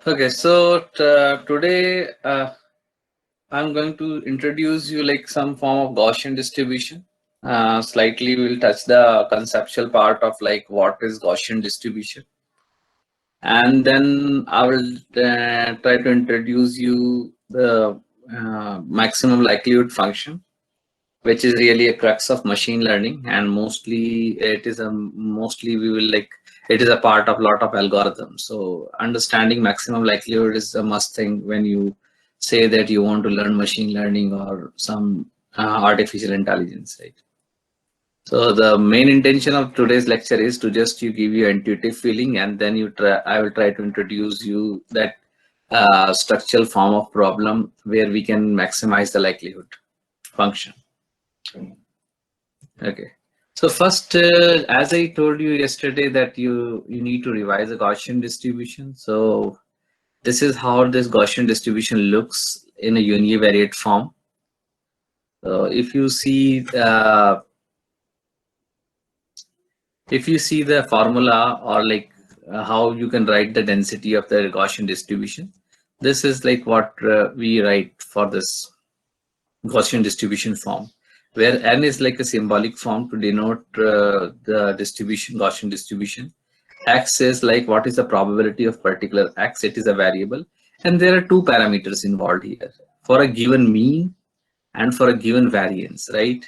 Okay, so today I'm going to introduce you like some form of Gaussian distribution. Slightly we'll touch the conceptual part of like what is Gaussian distribution, and then I will try to introduce you the maximum likelihood function, which is really a crux of machine learning, and mostly we will like it is a part of lot of algorithms. So understanding maximum likelihood is a must thing when you say that you want to learn machine learning or some artificial intelligence, right? So the main intention of today's lecture is to just you give you intuitive feeling, and then I will try to introduce you that structural form of problem where we can maximize the likelihood function. Okay. So first, as I told you yesterday that you need to revise the Gaussian distribution. So this is how this Gaussian distribution looks in a univariate form. So if you see the formula or like how you can write the density of the Gaussian distribution, this is like what we write for this Gaussian distribution form, where n is like a symbolic form to denote the distribution, Gaussian distribution. X is like what is the probability of particular x, it is a variable. And there are two parameters involved here for a given mean and for a given variance, right?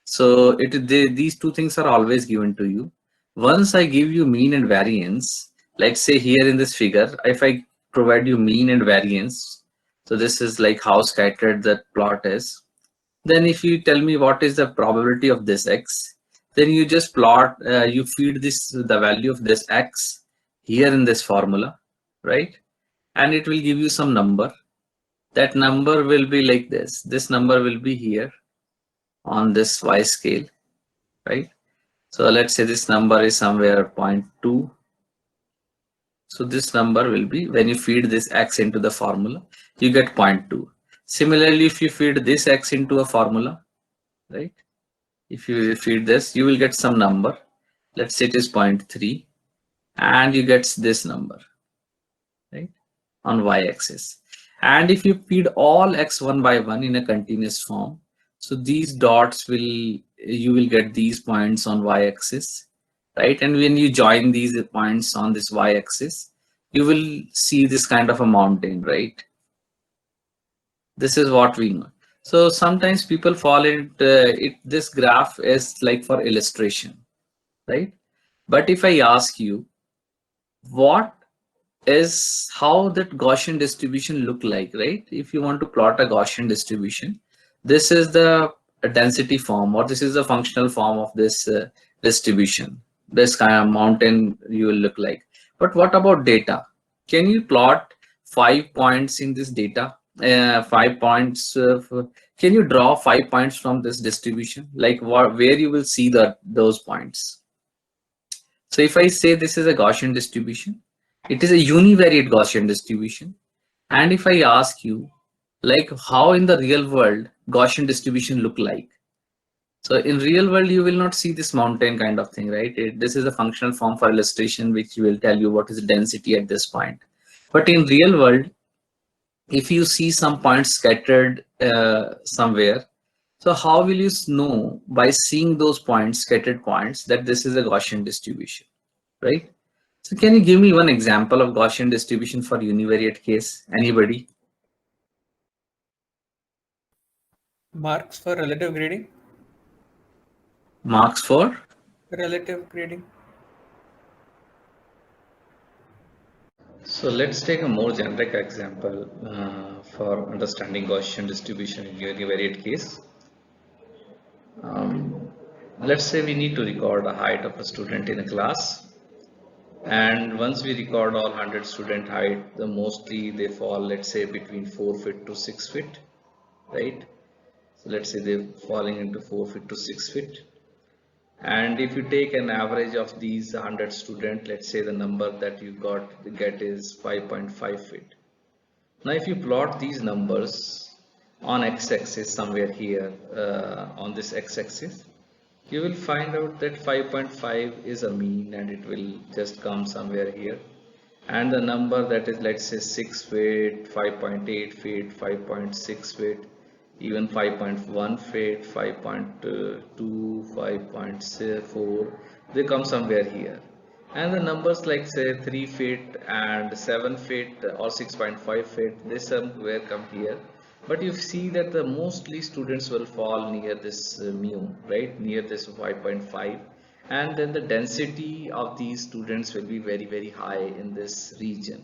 So these two things are always given to you. Once I give you mean and variance, let's say here in this figure, if I provide you mean and variance, so this is like how scattered the plot is. Then if you tell me what is the probability of this x, then you just plot, you feed this the value of this x here in this formula, right? And it will give you some number. That number will be like this. This number will be here on this y scale, right? So let's say this number is somewhere 0.2. So this number will be, when you feed this x into the formula, you get 0.2. Similarly, if you feed this x into a formula, right? If you feed this, you will get some number. Let's say it is 0.3, and you get this number, right, on y-axis. And if you feed all x one by one in a continuous form, so these dots you will get these points on y-axis, right? And when you join these points on this y-axis, you will see this kind of a mountain, right? This is what we know. So sometimes people fall into it. This graph is like for illustration, right? But if I ask you, what is how that Gaussian distribution look like, right? If you want to plot a Gaussian distribution, this is the density form, or this is the functional form of this distribution. This kind of mountain you will look like. But what about data? Can you plot 5 points in this data? 5 points. Can you draw 5 points from this distribution? Like where you will see those points? So if I say this is a Gaussian distribution, it is a univariate Gaussian distribution. And if I ask you, like how in the real world Gaussian distribution look like? So in real world, you will not see this mountain kind of thing, right? This is a functional form for illustration, which will tell you what is the density at this point. But in real world, if you see some points scattered somewhere, so how will you know by seeing those points, scattered points, that this is a Gaussian distribution, right? So can you give me one example of Gaussian distribution for univariate case? Anybody? Marks for relative grading. Marks for? Relative grading. So let's take a more generic example for understanding Gaussian distribution in univariate case. Um, let's say we need to record the height of a student in a class, and once we record all 100 student height, the mostly they fall, let's say, between 4 feet to 6 feet, right? So let's say they're falling into 4 feet to 6 feet. And if you take an average of these 100 student, let's say the number that you get is 5.5 feet. Now if you plot these numbers on x-axis somewhere here, on this x-axis, you will find out that 5.5 is a mean, and it will just come somewhere here. and the number that is, let's say, 6 feet, 5.8 feet, 5.6 feet, even 5.1 feet, 5.2, 5.4, they come somewhere here. And the numbers like say 3 feet and 7 feet or 6.5 feet, they somewhere come here. But you see that the mostly students will fall near this mu, right? Near this 5.5, and then the density of these students will be very, very high in this region.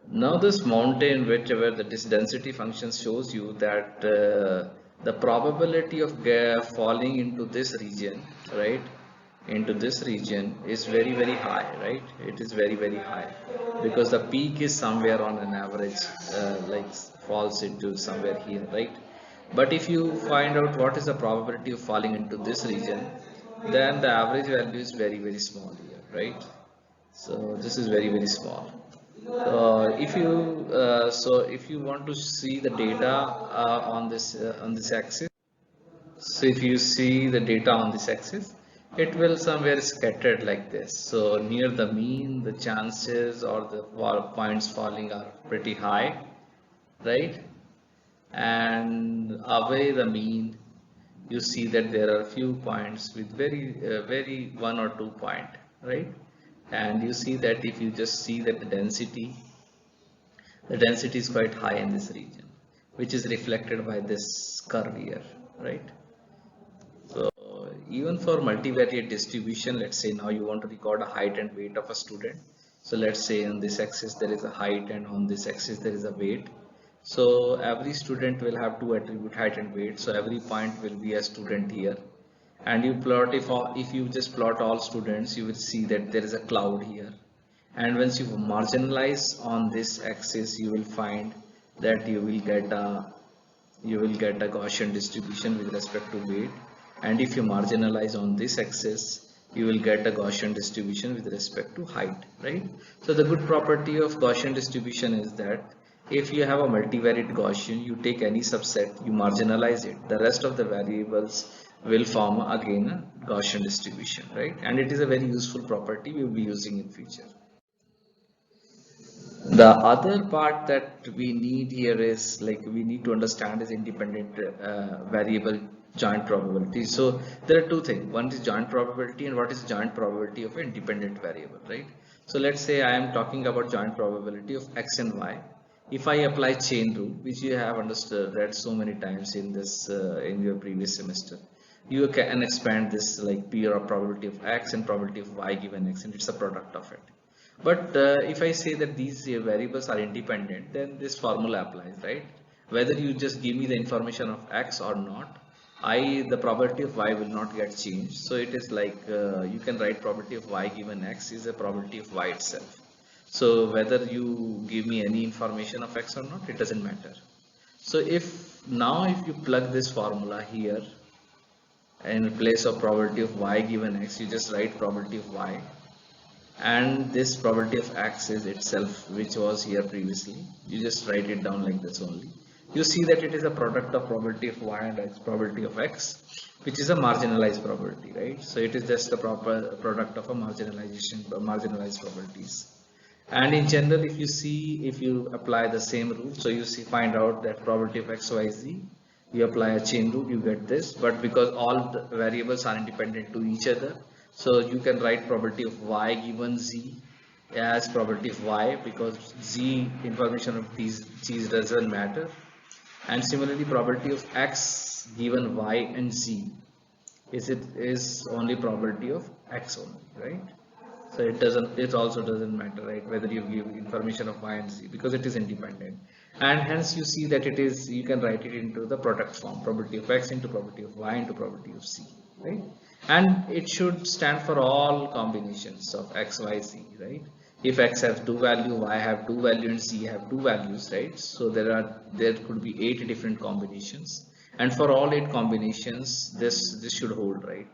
Now this mountain, whichever the this density function shows you that the probability of falling into this region, right, into this region is very, very high, right? It is very, very high because the peak is somewhere on an average, like falls into somewhere here, right? But if you find out what is the probability of falling into this region, then the average value is very, very small here, right? So this is very, very small. If you want to see the data on this axis, so if you see the data on this axis, it will somewhere scattered like this. So near the mean, the chances or the points falling are pretty high, right? And away the mean, you see that there are few points with very 1 or 2 point, right? And you see that if you just see that the density is quite high in this region, which is reflected by this curve here, right? So even for multivariate distribution, let's say now you want to record a height and weight of a student. So let's say on this axis there is a height and on this axis there is a weight. So every student will have two attribute, height and weight. So every point will be a student here. And you plot, if you just plot all students, you will see that there is a cloud here. And once you marginalize on this axis, you will find that you will get a Gaussian distribution with respect to weight. And if you marginalize on this axis, you will get a Gaussian distribution with respect to height, right? So the good property of Gaussian distribution is that if you have a multivariate Gaussian, you take any subset, you marginalize it, the rest of the variables will form again a Gaussian distribution, right? And it is a very useful property we will be using in future. The other part that we need here is, like, we need to understand is independent variable joint probability. So there are two things. One is joint probability and what is joint probability of an independent variable, right? So let's say I am talking about joint probability of X and Y. If I apply chain rule, which you have understood, read so many times in this in your previous semester, you can expand this like P or probability of X and probability of Y given X, and it's a product of it. But if I say that these variables are independent, then this formula applies, right? Whether you just give me the information of X or not, the probability of Y will not get changed. So it is like you can write probability of Y given X is a probability of Y itself. So whether you give me any information of X or not, it doesn't matter. So if you plug this formula here in place of probability of Y given X, you just write probability of Y, and this probability of X is itself, which was here previously, you just write it down like this only. You see that it is a product of probability of Y and X, probability of X, which is a marginalized probability, right? So it is just a proper product of a marginalized probabilities. And in general, if you apply the same rule, so find out that probability of X, Y, Z, you apply a chain rule, you get this. But because all the variables are independent to each other, so you can write probability of Y given Z as probability of Y, because Z information of these doesn't matter. And similarly, probability of X given Y and Z is only probability of X only, right? So it also doesn't matter, right, whether you give information of Y and Z, because it is independent. And hence you see that you can write it into the product form, probability of X into probability of Y into probability of Z, right? And it should stand for all combinations of X, Y, Z, right? If X has two value, Y have two value, and Z have two values, right? So there could be 8 different combinations, and for all 8 combinations, this should hold, right?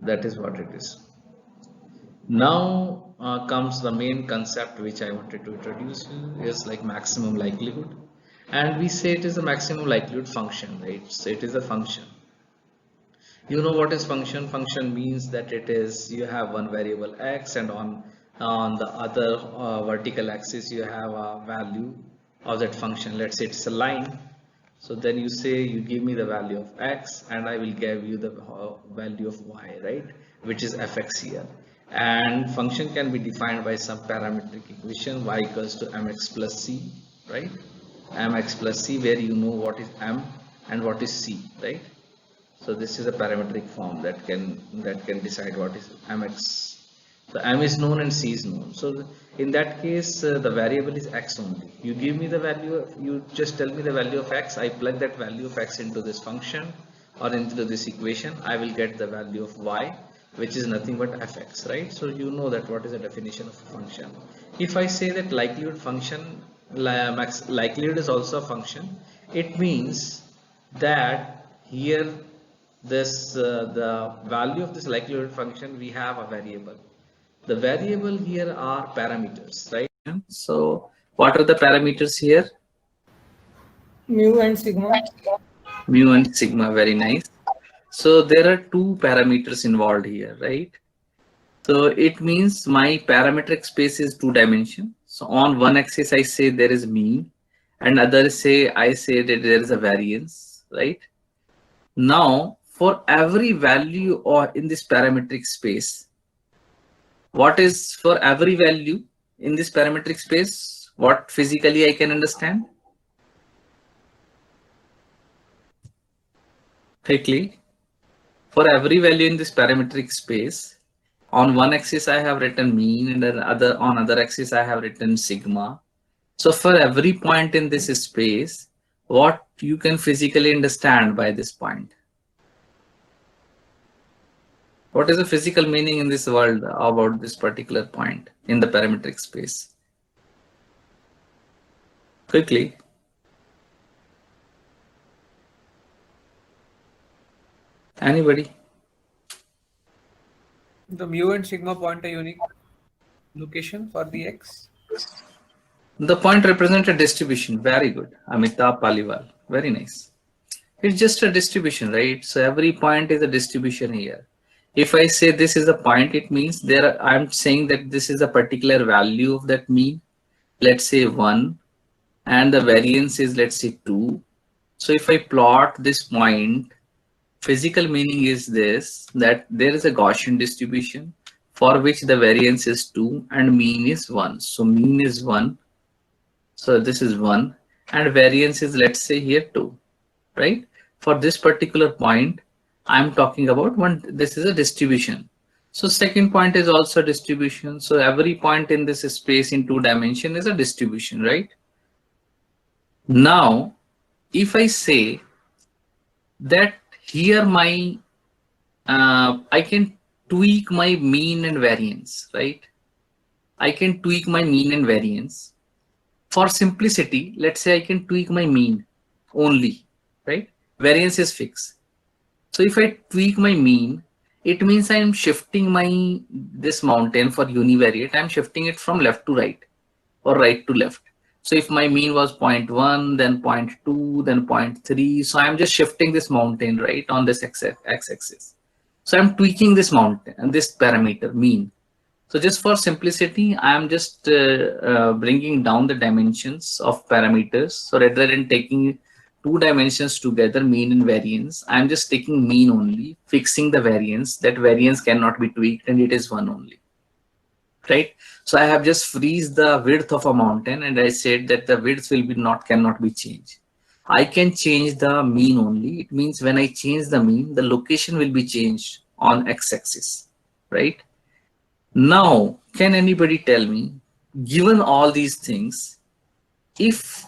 That is what it is. Now comes the main concept which I wanted to introduce you, is like maximum likelihood. And we say it is a maximum likelihood function, right? So it is a function. You know what is function? Function means that you have one variable X, and on On the other vertical axis you have a value of that function. Let's say it's a line. So then you say you give me the value of x and I will give you the value of y, right, which is fx here. And function can be defined by some parametric equation, y equals to mx plus c, right, mx plus c, where you know what is m and what is c, right. So this is a parametric form that can decide what is mx. So m is known and c is known. So in that case, the variable is x only. You give me the value you just tell me the value of x. I plug that value of x into this function or into this equation. I will get the value of y, which is nothing but fx, right? So you know that what is the definition of a function. If I say that likelihood function, likelihood is also a function, it means that here this the value of this likelihood function, we have a variable. The variable here are parameters, right? So what are the parameters here? Mu and sigma. Mu and sigma. Very nice. So there are two parameters involved here, right? So it means my parametric space is two dimension. So on one axis I say there is mean, and other I say that there is a variance, right? Now for every value or in this parametric space, what is for every value in this parametric space, what physically I can understand quickly? For every value in this parametric space, on one axis I have written mean, and on other axis I have written sigma. So for every point in this space, what you can physically understand by this point? What is the physical meaning in this world about this particular point in the parametric space? Quickly. Anybody? The mu and sigma point a unique location for the x. The point represents a distribution. Very good. Amitabh Paliwal. Very nice. It's just a distribution, right? So every point is a distribution here. If I say this is a point, it means I'm saying that this is a particular value of that mean. Let's say 1, and the variance is, let's say, 2. So if I plot this point, physical meaning is this, that there is a Gaussian distribution for which the variance is 2 and mean is 1. So mean is 1. So this is 1 and variance is, let's say, here 2, right? For this particular point, I'm talking about one. This is a distribution. So second point is also distribution. So every point in this space in 2 dimension is a distribution, right? Now, if I say that here my I can tweak my mean and variance, right? I can tweak my mean and variance. For simplicity, let's say I can tweak my mean only, right? Variance is fixed. So if I tweak my mean, it means I am shifting this mountain for univariate. I'm shifting it from left to right or right to left. So if my mean was 0.1, then 0.2, then 0.3. So I'm just shifting this mountain, right, on this x-axis. So I'm tweaking this mountain and this parameter mean. So just for simplicity, I am just bringing down the dimensions of parameters. So rather than taking 2 dimensions together, mean and variance, I am just taking mean only, fixing the variance. That variance cannot be tweaked and it is 1 only, right? So I have just freeze the width of a mountain and I said that the width cannot be changed. I can change the mean only. It means when I change the mean, the location will be changed on x-axis, right? Now, can anybody tell me, given all these things, if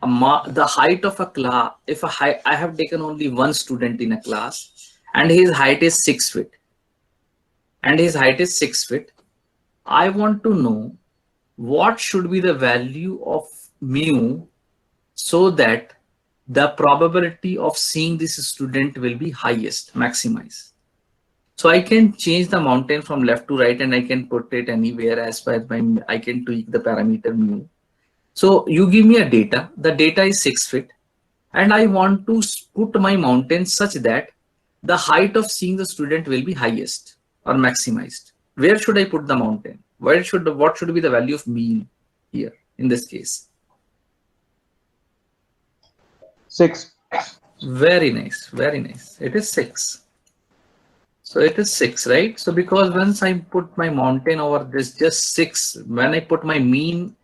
the height of a class, I have taken only one student in a class and his height is 6 feet, I want to know what should be the value of mu so that the probability of seeing this student will be highest, maximized. So I can change the mountain from left to right and I can put it anywhere as far as I can tweak the parameter mu. So you give me a data, the data is 6 feet and I want to put my mountain such that the height of seeing the student will be highest or maximized. Where should I put the mountain? What should be the value of mean here in this case? 6. Very nice, very nice. It is 6. So it is 6, right? So because once I put my mountain over this, just 6, when I put my mean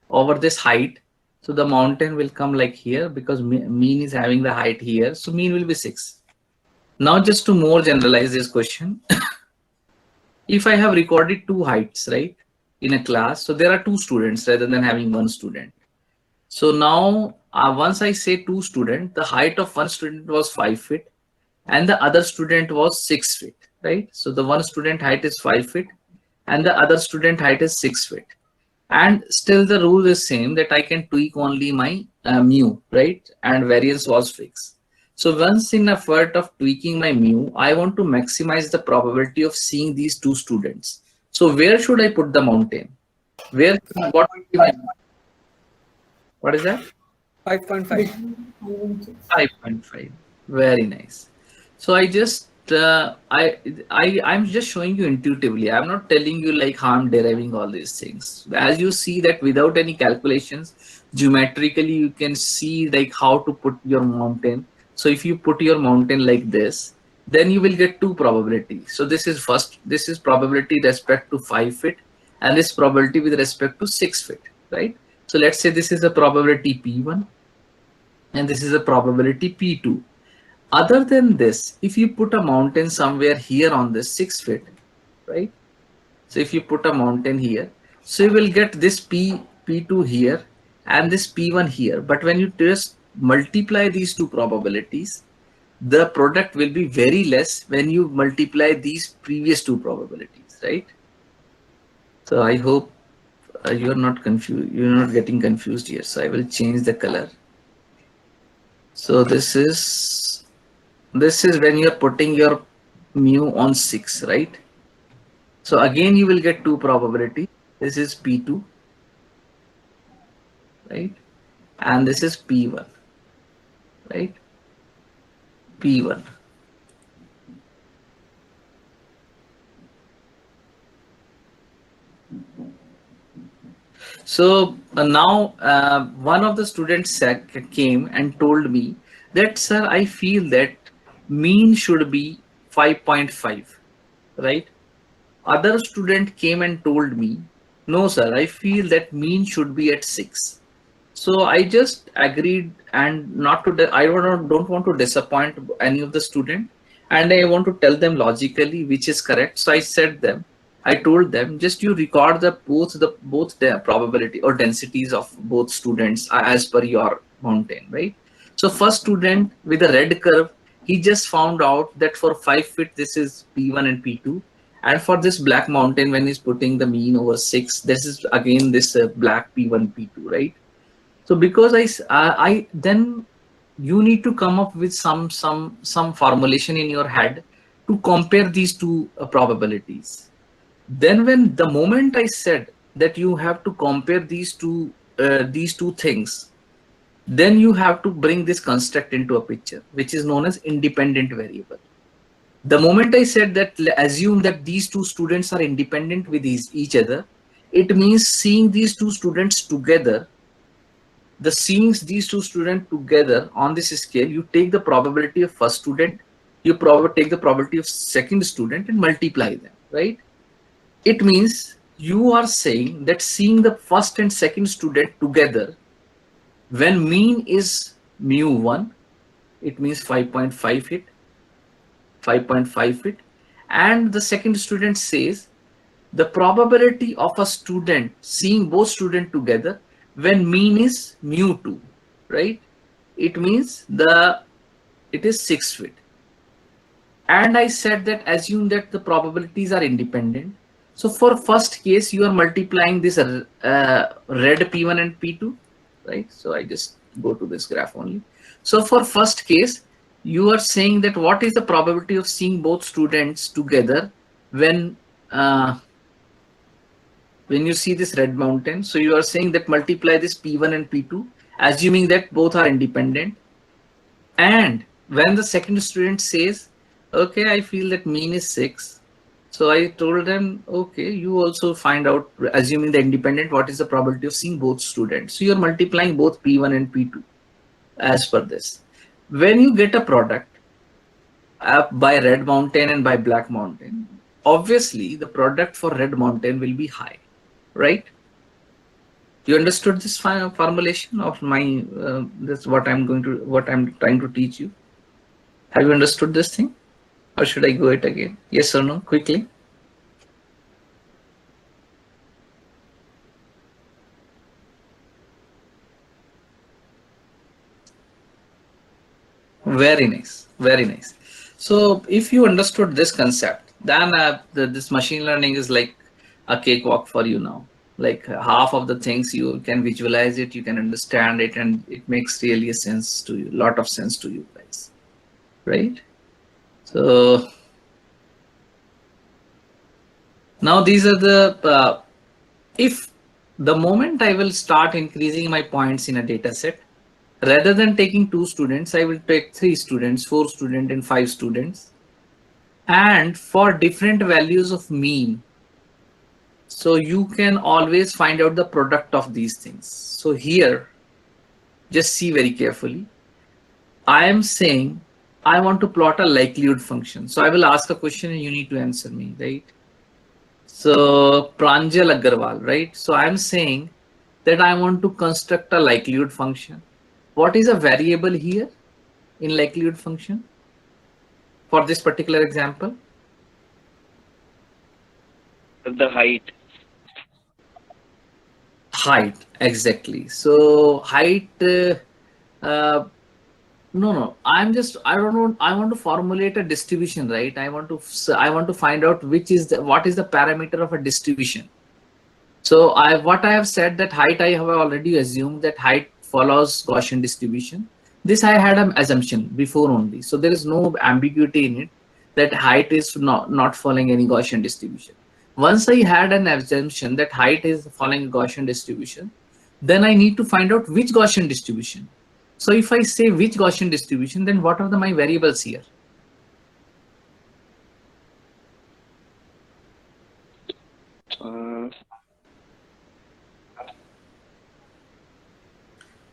over this height, so the mountain will come like here because mean is having the height here. So mean will be 6. Now just to more generalize this question, if I have recorded two heights, right, in a class, so there are two students rather than having one student. So now once I say two students, the height of one student was 5 feet and the other student was 6 feet, right? So the one student height is 5 feet and the other student height is 6 feet. And still the rule is same that I can tweak only my mu, right? And variance was fixed. So once in effort of tweaking my mu, I want to maximize the probability of seeing these two students. So where should I put the mountain? Where, what what is that? 5.5. 5.5. Very nice. So I just I'm just showing you intuitively. I'm not telling you like how I'm deriving all these things. As you see that without any calculations, geometrically you can see like how to put your mountain. So if you put your mountain like this, then you will get two probabilities. So this is first, this is probability respect to 5 feet and this probability with respect to 6 feet, right? So let's say this is a probability P1 and this is a probability P2. Other than this, if you put a mountain somewhere here on this 6 feet, right? So if you put a mountain here, so you will get this P2 here and this P1 here. But when you just multiply these two probabilities, the product will be very less when you multiply these previous two probabilities, right? So I hope you are not confused. You're not getting confused here. So I will change the color. So this is when you're putting your mu on 6, right? So again you will get two probability. This is P2, right? And this is P1, right? P1. So now one of the students came and told me that, sir, I feel that mean should be 5.5, right? Other student came and told me, no, sir, I feel that mean should be at 6. So I just agreed and not to, I don't want to disappoint any of the student and I want to tell them logically which is correct. So I told them just you record both the probability or densities of both students as per your mountain, right? So first student with a red curve, he just found out that for 5 feet, this is P1 and P2. And for this black mountain, when he's putting the mean over 6, this is again this black P1, P2, right? So because I then you need to come up with some formulation in your head to compare these two probabilities. Then when the moment I said that you have to compare these two things, then you have to bring this construct into a picture, which is known as independent variable. The moment I said that assume that these two students are independent with each other, it means seeing these two students together. Seeing these two students together on this scale, you take the probability of first student, you take the probability of second student and multiply them, right? It means you are saying that seeing the first and second student together, when mean is mu1, it means 5.5 hit, 5.5 hit, and the second student says the probability of a student seeing both students together when mean is mu2, right? It means it is 6 feet. And I said that assume that the probabilities are independent. So for first case, you are multiplying this red P1 and P2, right? So I just go to this graph only. So for first case, you are saying that what is the probability of seeing both students together when you see this red mountain? So you are saying that multiply this P1 and P2, assuming that both are independent. And when the second student says, okay, I feel that mean is 6. So I told them, okay, you also find out, assuming the independent, what is the probability of seeing both students. So you're multiplying both P1 and P2 as per this. When you get a product by Red Mountain and by Black Mountain, obviously the product for Red Mountain will be high, right? You understood this formulation of my, this what I'm trying to teach you. Have you understood this thing? Or should I go it again? Yes or no? Quickly. Very nice. Very nice. So if you understood this concept, then this machine learning is like a cakewalk for you now. Like half of the things you can visualize it, you can understand it, and it makes really a sense to you, lot of sense to you guys, right? So now these are the if the moment I will start increasing my points in a data set, rather than taking 2 students, I will take 3 students, 4 students, and 5 students, and for different values of mean. So you can always find out the product of these things. So here, just see very carefully. I am saying I want to plot a likelihood function. So I will ask a question and you need to answer me, right? So Pranjal Agarwal, right? So I'm saying that I want to construct a likelihood function. What is a variable here in likelihood function for this particular example? The height. Height, exactly. So height, no, I don't know. I want to formulate a distribution, right? I want to find out what is the parameter of a distribution. So what I have said that height, I have already assumed that height follows Gaussian distribution. This I had an assumption before only. So there is no ambiguity in it that height is not following any Gaussian distribution. Once I had an assumption that height is following a Gaussian distribution, then I need to find out which Gaussian distribution. So if I say which Gaussian distribution, then what are my variables here?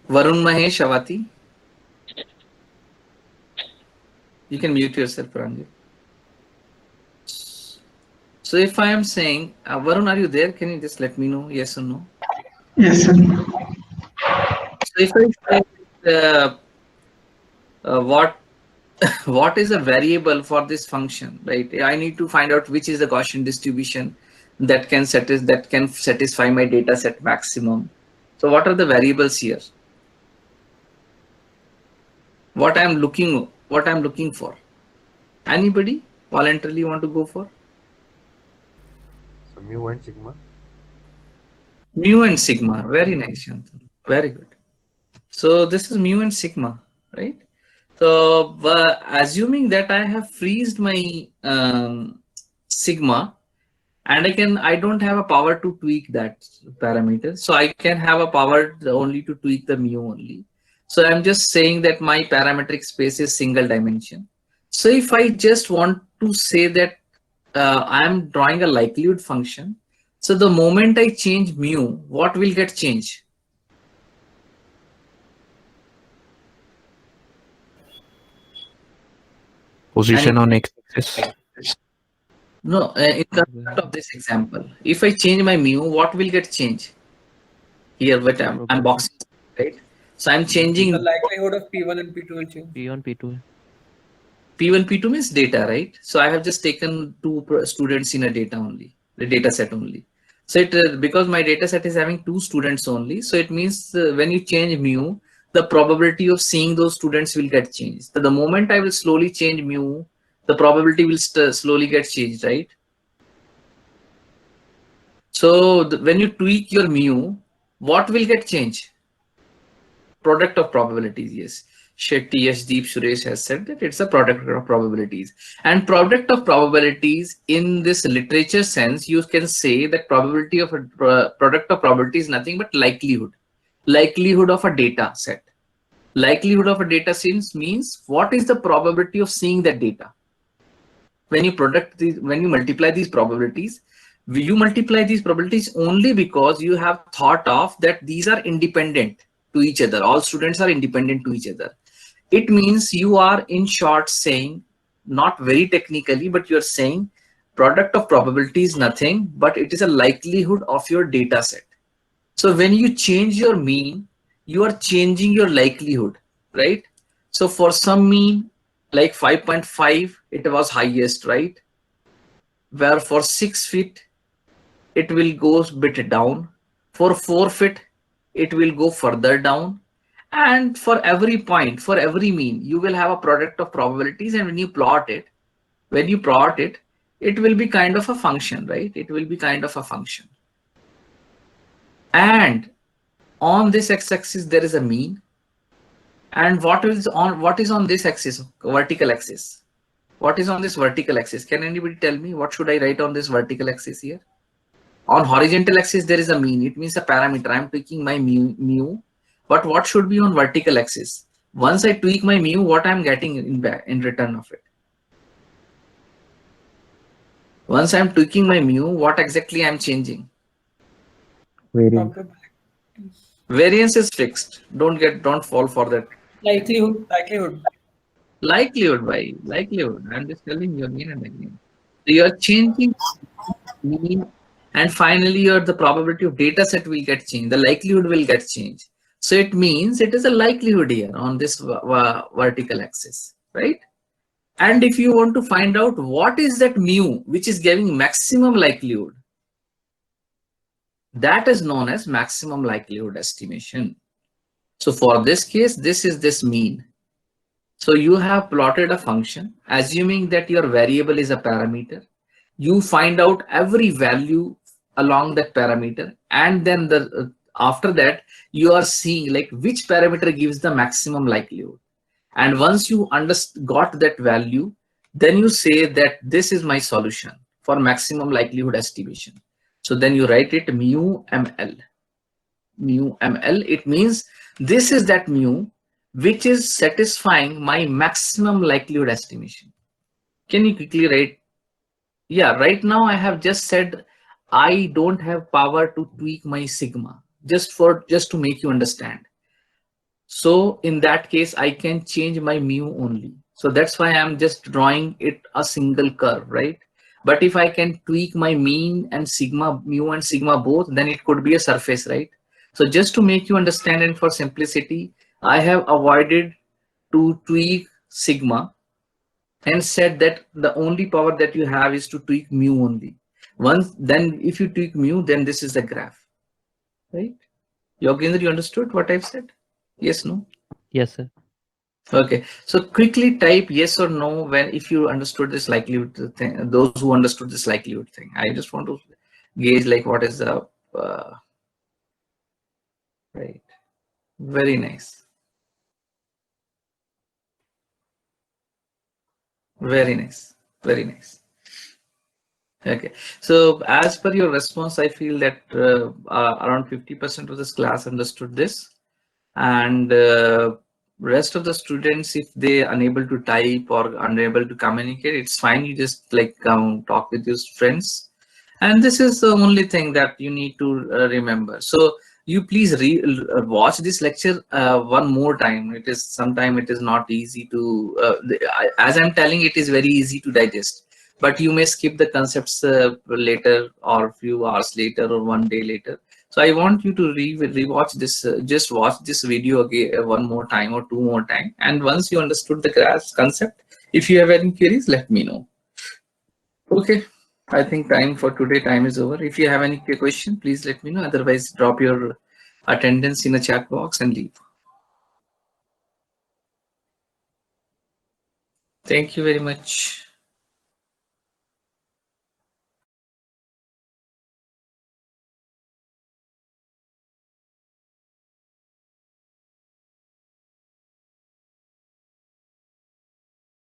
Varun, Mahesh, Avati. You can mute yourself, Pranjal. So if I am saying, Varun, are you there? Can you just let me know, yes or no? Yes, sir. So if I say what what is a variable for this function, right? I need to find out which is the Gaussian distribution that can satisfy my data set maximum. So what are the variables here? What I'm looking for? Anybody voluntarily want to go for? So mu and sigma. Mu and sigma. Very nice, Shantanu. Very good. So this is mu and sigma, right? So assuming that I have freezed my sigma, and I don't have a power to tweak that parameter. So I can have a power only to tweak the mu only. So I'm just saying that my parametric space is single dimension. So if I just want to say that I'm drawing a likelihood function, so the moment I change mu, what will get changed? Position on x-axis. No, in the of this example, if I change my mu, what will get changed? Here, what I'm boxing, right? So I'm changing. The likelihood of P1 and P2 will change. P1, P2. P1, P2 means data, right? So I have just taken 2 students in a data only, the data set only. So because my data set is having 2 students only, so it means when you change mu, the probability of seeing those students will get changed. So the moment I will slowly change mu, the probability will slowly get changed, right? So when you tweak your mu, what will get changed? Product of probabilities, yes. Shetty, Yashdeep, Suresh has said that it's a product of probabilities. And product of probabilities in this literature sense, you can say that probability of a product of probability is nothing but likelihood. Likelihood of a data set. Likelihood of a data set means what is the probability of seeing that data? when you multiply these probabilities, you multiply these probabilities only because you have thought of that these are independent to each other. All students are independent to each other. It means you are in short saying, not very technically, but you're saying product of probability is nothing, but it is a likelihood of your data set. So when you change your mean, you are changing your likelihood, right? So for some mean, like 5.5, it was highest, right? Where for 6 feet, it will go a bit down. For 4 feet, it will go further down. And for every point, for every mean, you will have a product of probabilities. And when you plot it, it will be kind of a function, right? It will be kind of a function. And on this x-axis, there is a mean. And what is on this axis, vertical axis? What is on this vertical axis? Can anybody tell me what should I write on this vertical axis here? On horizontal axis, there is a mean. It means a parameter. I'm tweaking my mu. But what should be on vertical axis? Once I tweak my mu, what I'm getting in return of it? Once I'm tweaking my mu, what exactly I'm changing? Variance. Probabilities. Variance is fixed. Don't fall for that. Likelihood. Likelihood by likelihood. I'm just telling you again and again. So you are changing mean, and finally the probability of data set will get changed. The likelihood will get changed. So it means it is a likelihood here on this vertical axis, right? And if you want to find out what is that mu which is giving maximum likelihood, that is known as maximum likelihood estimation. So for this case, this is this mean. So you have plotted a function, assuming that your variable is a parameter. You find out every value along that parameter, and then after that you are seeing like which parameter gives the maximum likelihood. And once you got that value, then you say that this is my solution for maximum likelihood estimation. So then you write it mu ml. Mu ml, it means this is that mu which is satisfying my maximum likelihood estimation. Can you quickly write? Yeah, right now I have just said I don't have power to tweak my sigma, just to make you understand. So in that case, I can change my mu only. So that's why I'm just drawing it a single curve, right? But if I can tweak my mean and sigma, mu and sigma both, then it could be a surface, right? So just to make you understand and for simplicity, I have avoided to tweak sigma and said that the only power that you have is to tweak mu only. Once then if you tweak mu, then this is the graph, right? Yogendra, you understood what I've said? Yes, no? Yes, sir. Okay, so quickly type yes or no when if you understood this likelihood thing. Those who understood this likelihood thing, I just want to gauge like what is the right. Very nice. Very nice. Very nice. Okay, so as per your response, I feel that around 50% of this class understood this, and rest of the students, if they unable to type or unable to communicate, it's fine. You just like come talk with your friends, and this is the only thing that you need to remember. So you please watch this lecture one more time. It is sometime it is not easy to as I'm telling, it is very easy to digest, but you may skip the concepts later or few hours later or one day later. So I want you to rewatch this, just watch this video again one more time or two more time. And once you understood the concept, if you have any queries, let me know. Okay, I think time for today, time is over. If you have any question, please let me know. Otherwise, drop your attendance in a chat box and leave. Thank you very much.